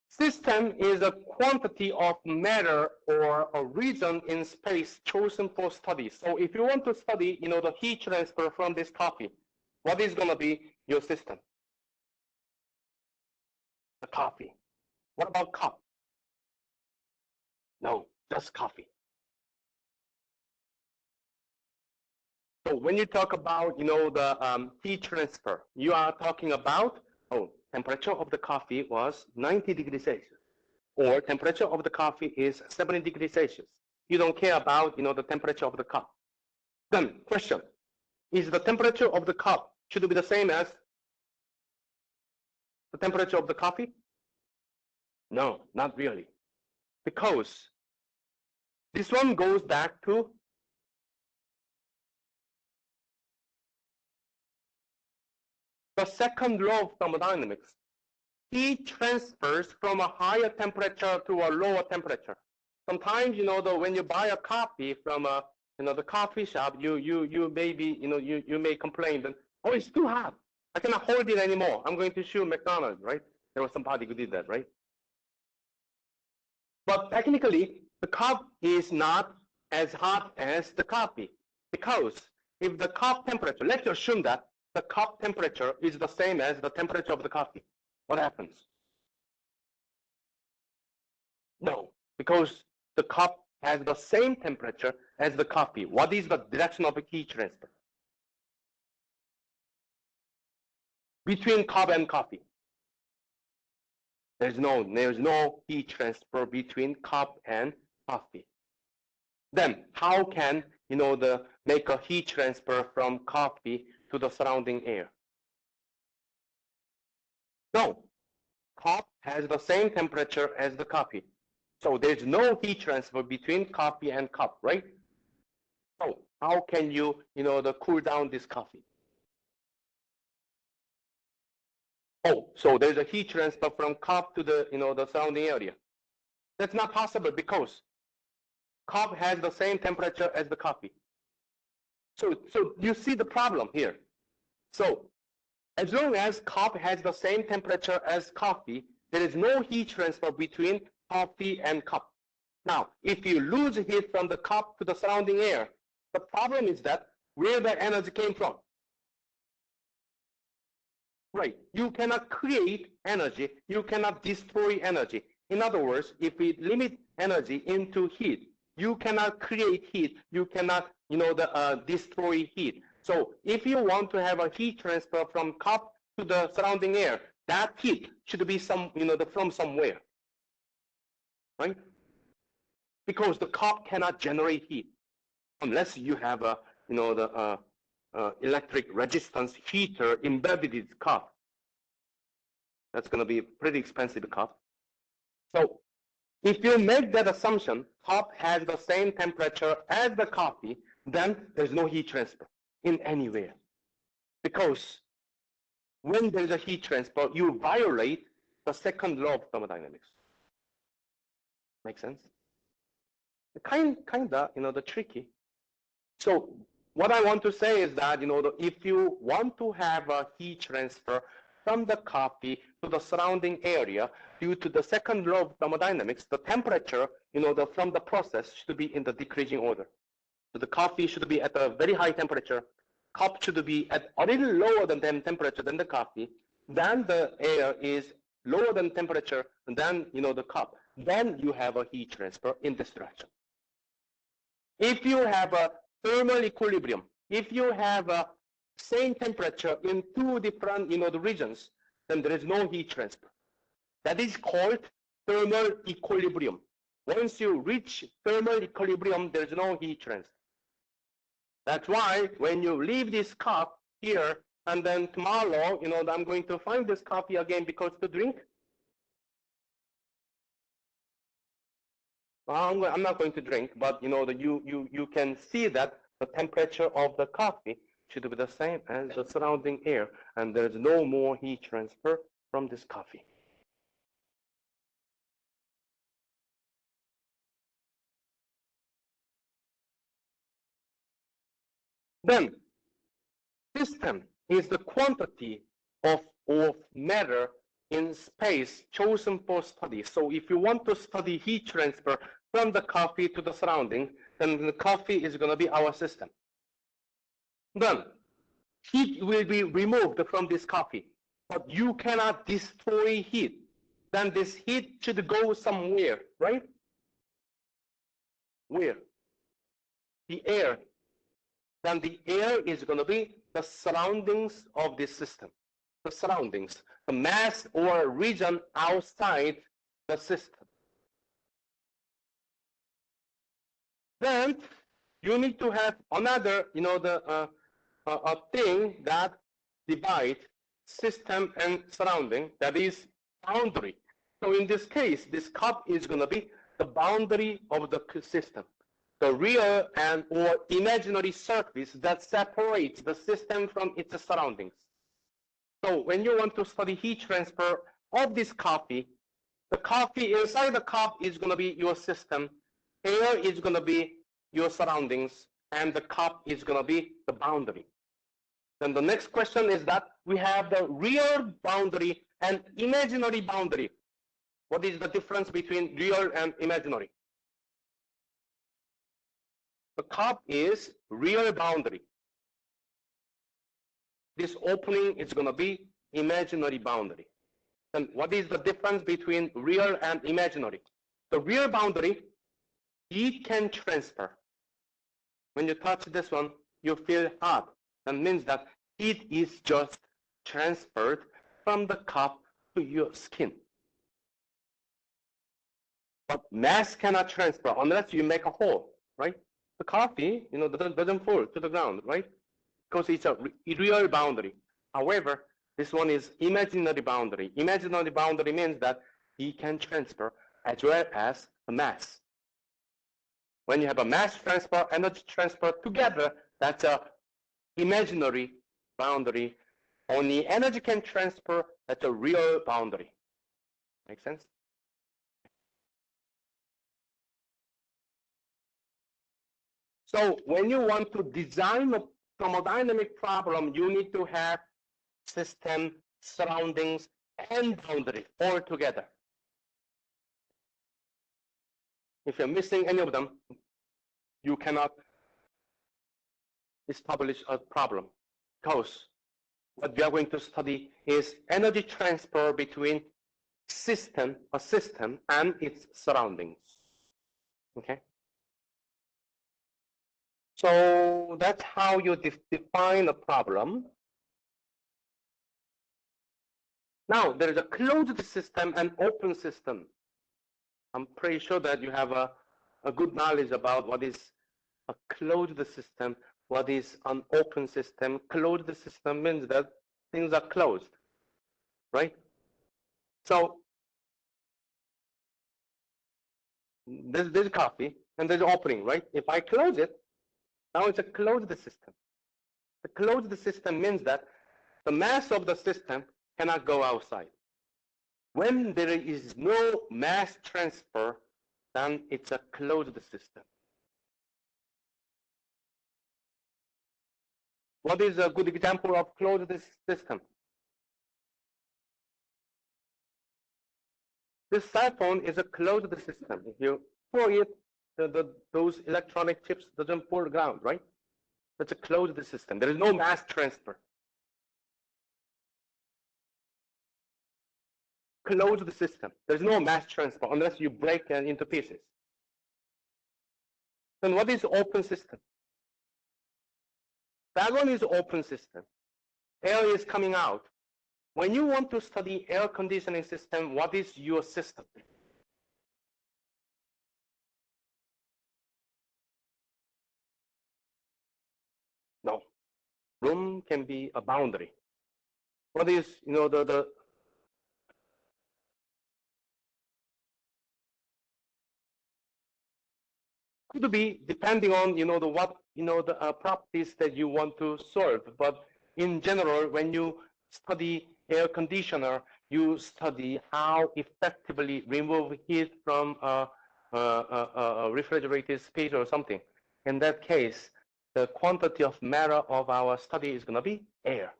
System is a quantity of matter or a region in space chosen for study. So if you want to study, the heat transfer from this coffee, what is going to be your system? The coffee. What about cup? No, just coffee. So when you talk about, the heat transfer, you are talking about, temperature of the coffee was 90 degrees Celsius, or temperature of the coffee is 70 degrees Celsius. You don't care about, the temperature of the cup. Then question, is the temperature of the cup should be the same as the temperature of the coffee? No, not really. Because this one goes back to the second law of thermodynamics. Heat transfers from a higher temperature to a lower temperature. Sometimes, when you buy a coffee from the coffee shop, you maybe, you may complain that, oh, it's too hot. I cannot hold it anymore. I'm going to sue McDonald's, right? There was somebody who did that, right? But technically, the cup is not as hot as the coffee, because if the cup temperature, let's assume that the cup temperature is the same as the temperature of the coffee, what happens? No, because the cup has the same temperature as the coffee. What is the direction of heat transfer between cup and coffee? There's no heat transfer between cup and coffee. Then how can make a heat transfer from coffee to the surrounding air? No, cup has the same temperature as the coffee. So there's no heat transfer between coffee and cup, right? So how can you, cool down this coffee? Oh, so there's a heat transfer from cup to the, the surrounding area. That's not possible because cup has the same temperature as the coffee. So you see the problem here. So as long as cup has the same temperature as coffee, there is no heat transfer between coffee and cup. Now, if you lose heat from the cup to the surrounding air, the problem is that where the energy came from. Right, you cannot create energy, you cannot destroy energy. In other words, if we limit energy into heat, you cannot create heat, you cannot, destroy heat. So if you want to have a heat transfer from cup to the surrounding air, that heat should be from somewhere, right? Because the cup cannot generate heat unless you have a, electric resistance heater embedded in the cup. That's going to be a pretty expensive cup. So if you make that assumption, cup has the same temperature as the coffee, then there's no heat transfer in anywhere. Because when there's a heat transfer, you violate the second law of thermodynamics. Make sense? Kinda, the tricky. So what I want to say is that, if you want to have a heat transfer from the coffee to the surrounding area, due to the second law of thermodynamics, the temperature, from the process should be in the decreasing order. So the coffee should be at a very high temperature, cup should be at a little lower than temperature than the coffee, then the air is lower than temperature, and then, the cup. Then you have a heat transfer in this direction. If you have a thermal equilibrium, if you have a same temperature in two different, the regions, then there is no heat transfer. That is called thermal equilibrium. Once you reach thermal equilibrium, there is no heat transfer. That's why when you leave this cup here, and then tomorrow, I'm going to find this coffee again because to drink. I'm not going to drink, but you can see that the temperature of the coffee should be the same as the surrounding air, and there's no more heat transfer from this coffee. Then, system is the quantity of matter in space chosen for study. So if you want to study heat transfer from the coffee to the surrounding, then the coffee is going to be our system. Then, heat will be removed from this coffee, but you cannot destroy heat. Then this heat should go somewhere, right? Where? The air. Then the air is going to be the surroundings of this system. The surroundings, the mass or region outside the system. Then you need to have another, a thing that divides system and surrounding, that is boundary. So in this case, this cup is going to be the boundary of the system, the real and or imaginary surface that separates the system from its surroundings. So when you want to study heat transfer of this coffee, the coffee inside the cup is going to be your system, air is going to be your surroundings, and the cup is going to be the boundary. Then the next question is that we have the real boundary and imaginary boundary. What is the difference between real and imaginary? The cup is real boundary. This opening is going to be imaginary boundary. Then what is the difference between real and imaginary? The real boundary, heat can transfer. When you touch this one, you feel hot. That means that heat is just transferred from the cup to your skin. But mass cannot transfer unless you make a hole, right? The coffee, doesn't fall to the ground, right? Because it's a real boundary. However, this one is imaginary boundary. Imaginary boundary means that heat can transfer as well as the mass. When you have a mass transfer, energy transfer together, that's a imaginary boundary. Only energy can transfer, that's a real boundary. Make sense? So when you want to design a thermodynamic problem, you need to have system, surroundings, and boundary all together. If you're missing any of them, you cannot establish a problem, because what we are going to study is energy transfer between a system and its surroundings. Okay? So that's how you define a problem. Now, there is a closed system and open system. I'm pretty sure that you have a good knowledge about what is a closed system, what is an open system. Closed system means that things are closed, right? So there's coffee and there's opening, right? If I close it, now it's a closed system. The closed system means that the mass of the system cannot go outside. When there is no mass transfer, then it's a closed system. What is a good example of closed system? This cell phone is a closed system. If you pour it, those electronic chips doesn't fall ground, right? That's a closed system. There is no mass transfer. Closed system. There's no mass transfer unless you break it into pieces. Then what is open system? That one is open system. Air is coming out. When you want to study air conditioning system, what is your system? No. Room can be a boundary. What is, the could be depending on, the properties that you want to solve. But in general, when you study air conditioner, you study how effectively remove heat from a refrigerated space or something. In that case, the quantity of matter of our study is going to be air.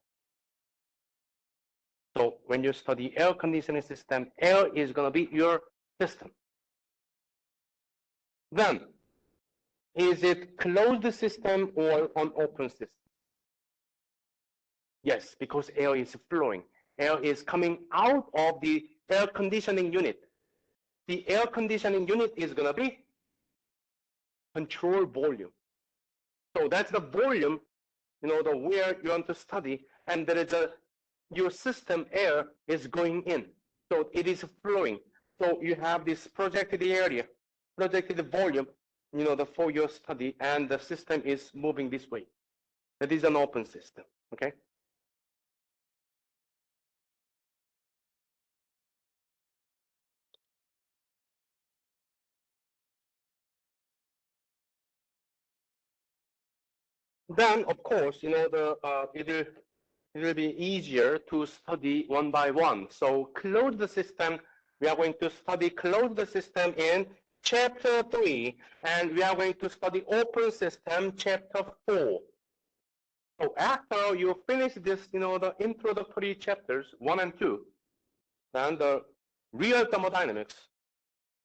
So when you study air conditioning system, air is going to be your system. Then, is it closed system or an open system? Yes, because air is flowing. Air is coming out of the air conditioning unit. The air conditioning unit is going to be control volume. So that's the volume, the where you want to study, and there is your system air is going in. So it is flowing. So you have this projected area, projected volume, for your study, and the system is moving this way. That is an open system, okay? then of course, it will be easier to study one by one. So closed system, we are going to study closed system in chapter 3, and we are going to study open system chapter 4. So after you finish this, the introductory chapters 1 and 2, then the real thermodynamics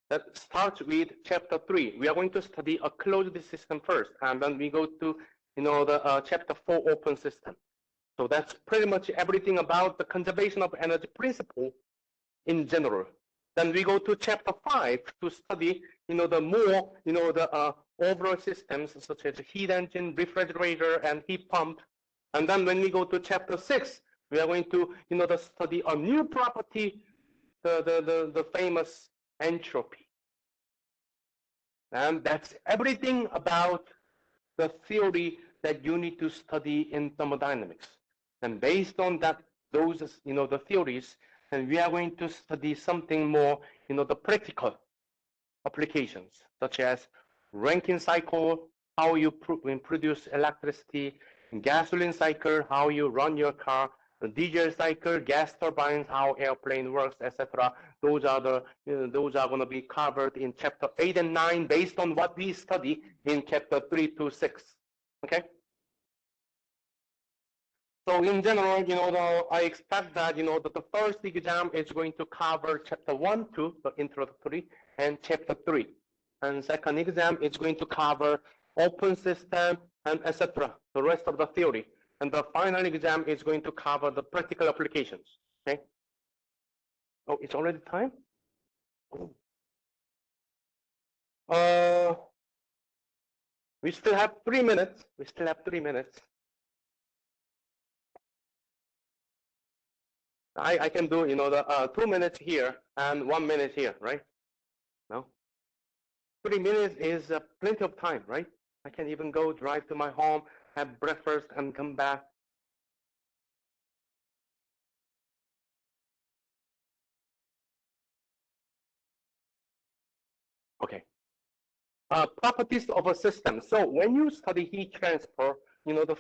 that starts with chapter 3. We are going to study a closed system first, and then we go to, the chapter 4 open system. So that's pretty much everything about the conservation of energy principle in general. Then we go to chapter 5 to study, the more, the overall systems such as heat engine, refrigerator, and heat pump. And then when we go to chapter 6, we are going to, study a new property, the famous entropy. And that's everything about the theory that you need to study in thermodynamics. And based on that, those, the theories, and we are going to study something more, the practical applications, such as Rankine cycle, how you produce electricity, gasoline cycle, how you run your car, the diesel cycle, gas turbines, how airplane works, etc. Those are going to be covered in chapter 8 and 9 based on what we study in chapter 3 to 6. Okay. So in general, I expect that, that the first exam is going to cover chapter 1, 2, the introductory, and chapter 3. And second exam is going to cover open system and etc., the rest of the theory. And the final exam is going to cover the practical applications. Okay. Oh, it's already time? Oh. We still have 3 minutes. We still have 3 minutes. I can do, the 2 minutes here and 1 minute here, right? No? 3 minutes is plenty of time, right? I can even go drive to my home, have breakfast, and come back. Okay. Properties of a system. So when you study heat transfer,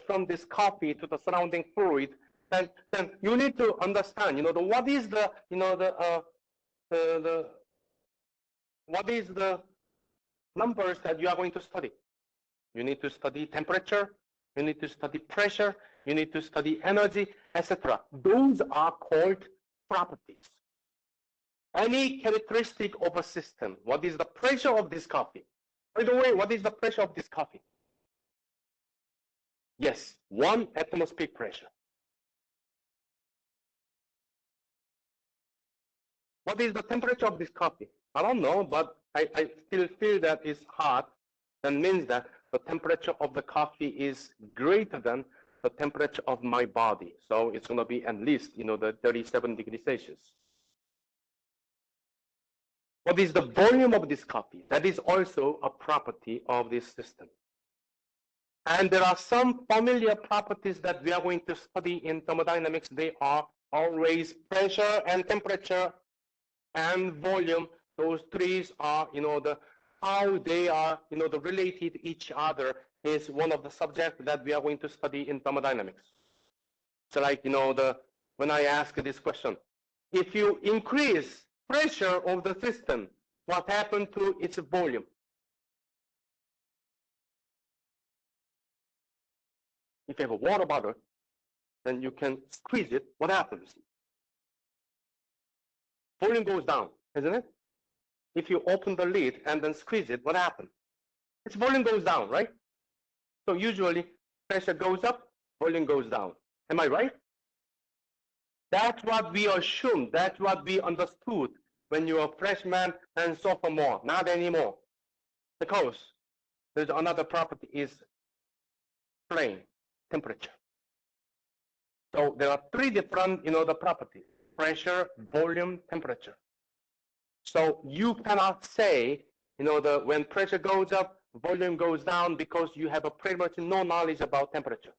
from this coffee to the surrounding fluid, then you need to understand, what is the, what is the numbers that you are going to study. You need to study temperature, you need to study pressure, you need to study energy, etc. Those are called properties. Any characteristic of a system. What is the pressure of this coffee? By the way, what is the pressure of this coffee? Yes, 1 atmospheric pressure. What is the temperature of this coffee? I don't know, but I still feel that it's hot. That means that the temperature of the coffee is greater than the temperature of my body. So it's going to be at least, the 37 degrees Celsius. What is the volume of this coffee? That is also a property of this system. And there are some familiar properties that we are going to study in thermodynamics. They are always pressure and temperature and volume. Those three are, how they are, the related each other is one of the subjects that we are going to study in thermodynamics. So like, when I ask this question, if you increase pressure of the system, what happened to its volume? If you have a water bottle, then you can squeeze it. What happens? Volume goes down, isn't it? If you open the lid and then squeeze it, what happens? Its volume goes down, right? So usually pressure goes up, volume goes down. Am I right? That's what we assumed. That's what we understood when you were a freshman and sophomore. Not anymore. Because there's another property is flame, temperature. So there are 3 different, the properties: pressure, volume, temperature. So you cannot say, when pressure goes up, volume goes down, because you have pretty much no knowledge about temperature.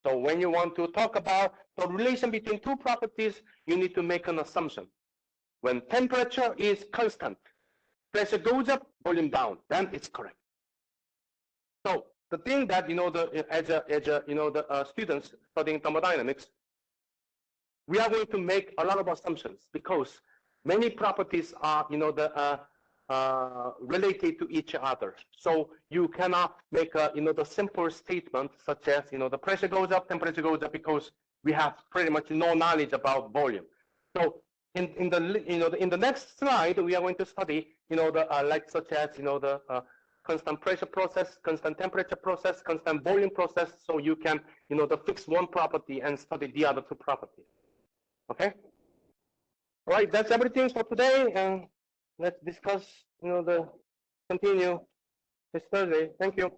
So when you want to talk about the relation between 2 properties, you need to make an assumption. When temperature is constant, pressure goes up, volume down, then it's correct. So the thing that, the students studying thermodynamics, we are going to make a lot of assumptions because many properties are, related to each other. So you cannot make a, the simple statement such as, the pressure goes up, temperature goes up, because we have pretty much no knowledge about volume. So in the next slide, we are going to study, like such as, the constant pressure process, constant temperature process, constant volume process. So you can, fix one property and study the other two properties. Okay. All right, that's everything for today, and let's discuss, continue this Thursday. Thank you.